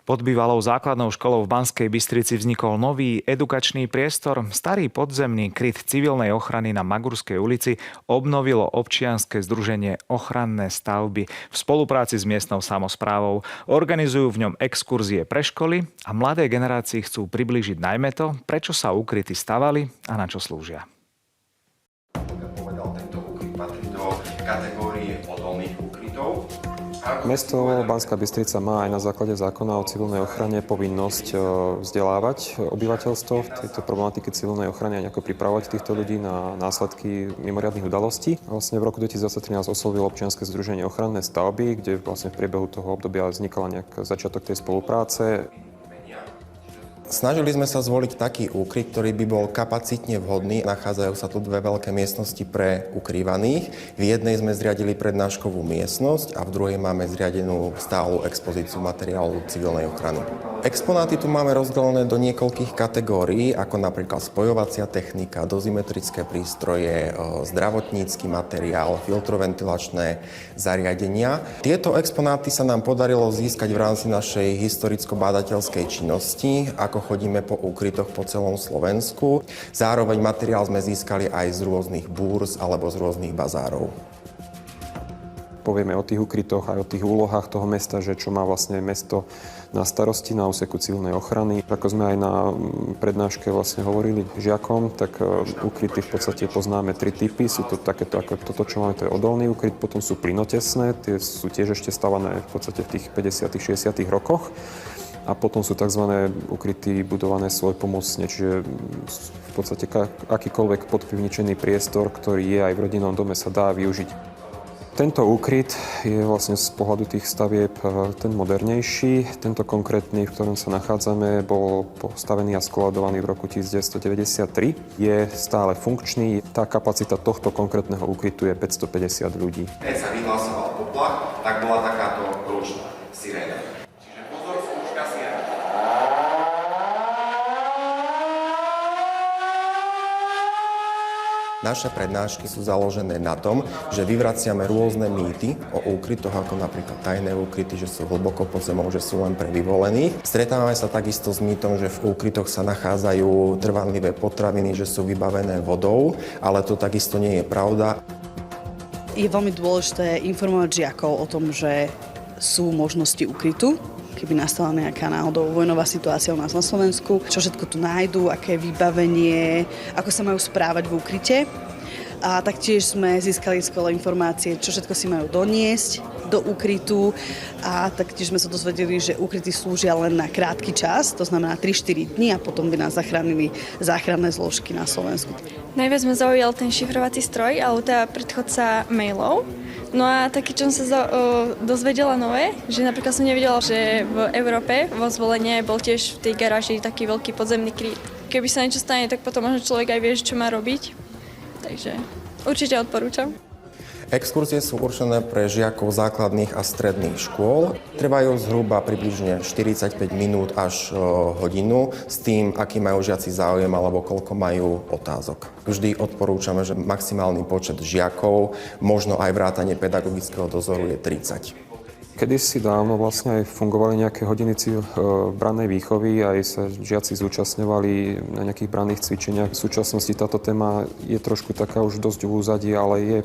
Pod bývalou základnou školou v Banskej Bystrici vznikol nový edukačný priestor. Starý podzemný kryt civilnej ochrany na Magurskej ulici obnovilo občianske združenie Ochranné stavby v spolupráci s miestnou samosprávou. Organizujú v ňom exkurzie pre školy a mladej generácii chcú priblížiť najmä to, prečo sa úkryty stavali a na čo slúžia. Tento úkryt patrí do kategórie odolných úkrytov. Mesto Banská Bystrica má aj na základe zákona o civilnej ochrane povinnosť vzdelávať obyvateľstvo v tejto problematike civilnej ochrany a nejako pripravovať týchto ľudí na následky mimoriadnych udalostí. Vlastne v roku 2023 nás oslovilo občianske združenie Ochranné stavby, kde vlastne v priebehu toho obdobia vznikala nejak začiatok tej spolupráce. Snažili sme sa zvoliť taký úkryt, ktorý by bol kapacitne vhodný. Nachádzajú sa tu dve veľké miestnosti pre ukrývaných. V jednej sme zriadili prednáškovú miestnosť a v druhej máme zriadenú stálu expozíciu materiálov civilnej ochrany. Exponáty tu máme rozdelené do niekoľkých kategórií, ako napríklad spojovacia technika, dozimetrické prístroje, zdravotnícky materiál, filtroventilačné zariadenia. Tieto exponáty sa nám podarilo získať v rámci našej historicko-bádateľskej činnosti, ako chodíme po úkrytoch po celom Slovensku. Zároveň materiál sme získali aj z rôznych búrz alebo z rôznych bazárov. Povieme o tých úkrytoch aj o tých úlohách toho mesta, že čo má vlastne mesto na starosti na úseku civilnej ochrany. Ako sme aj na prednáške vlastne hovorili žiakom, tak úkryty v podstate poznáme tri typy. Sú to takéto, ako toto, čo máme, to je odolný úkryt, potom sú plynotesné, tie sú tiež ešte stavané v podstate v tých 50. 60. rokoch. A potom sú tzv. Ukryty budované svojpomocne, čiže v podstate akýkoľvek podpivničený priestor, ktorý je aj v rodinnom dome, sa dá využiť. Tento úkryt je vlastne z pohľadu tých stavieb ten modernejší. Tento konkrétny, v ktorom sa nachádzame, bol postavený a skladovaný v roku 1993. Je stále funkčný. Tá kapacita tohto konkrétneho úkrytu je 550 ľudí. Keď sa vyhlásoval poplach, tak bola takáto ručná siréna. Naše prednášky sú založené na tom, že vyvraciame rôzne mýty o úkrytoch, ako napríklad tajné úkryty, že sú hlboko pod zemou, že sú len pre vyvolených. Stretávame sa takisto s mýtom, že v úkrytoch sa nachádzajú trvanlivé potraviny, že sú vybavené vodou, ale to takisto nie je pravda. Je veľmi dôležité informovať žiakov o tom, že sú možnosti úkrytu, keby nastala nejaká náhodou vojnová situácia u nás na Slovensku, čo všetko tu nájdú, aké vybavenie, ako sa majú správať v úkryte. A taktiež sme získali skvelé informácie, čo všetko si majú doniesť do úkrytu a taktiež sme sa dozvedeli, že úkryty slúžia len na krátky čas, to znamená 3-4 dní a potom by nás zachránili záchranné zložky na Slovensku. Najviac ma zaujal ten šifrovací stroj, alebo teda predchodca mailov. No a taký, čo som sa dozvedela nové, že napríklad som nevedela, že v Európe, vo Zvolenie, bol tiež v tej garáži taký veľký podzemný kryt. Keby sa niečo stane, tak potom možno človek aj vie, čo má robiť. Takže určite odporúčam. Exkurzie sú určené pre žiakov základných a stredných škôl. Trvajú zhruba približne 45 minút až hodinu s tým, aký majú žiaci záujem alebo koľko majú otázok. Vždy odporúčame, že maximálny počet žiakov, možno aj vrátanie pedagogického dozoru je 30. Kedysi dávno vlastne aj fungovali nejaké hodiny brannej výchovy, aj sa žiaci zúčastňovali na nejakých branných cvičeniach. V súčasnosti táto téma je trošku taká už dosť v úzadí, ale je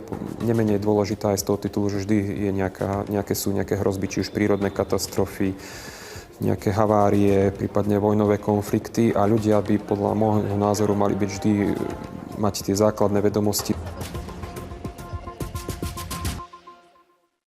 nemenej dôležitá aj z toho titulu, že vždy je sú nejaké hrozby, či už prírodné katastrofy, nejaké havárie, prípadne vojnové konflikty a ľudia by podľa môjho názoru mali byť vždy mať tie základné vedomosti.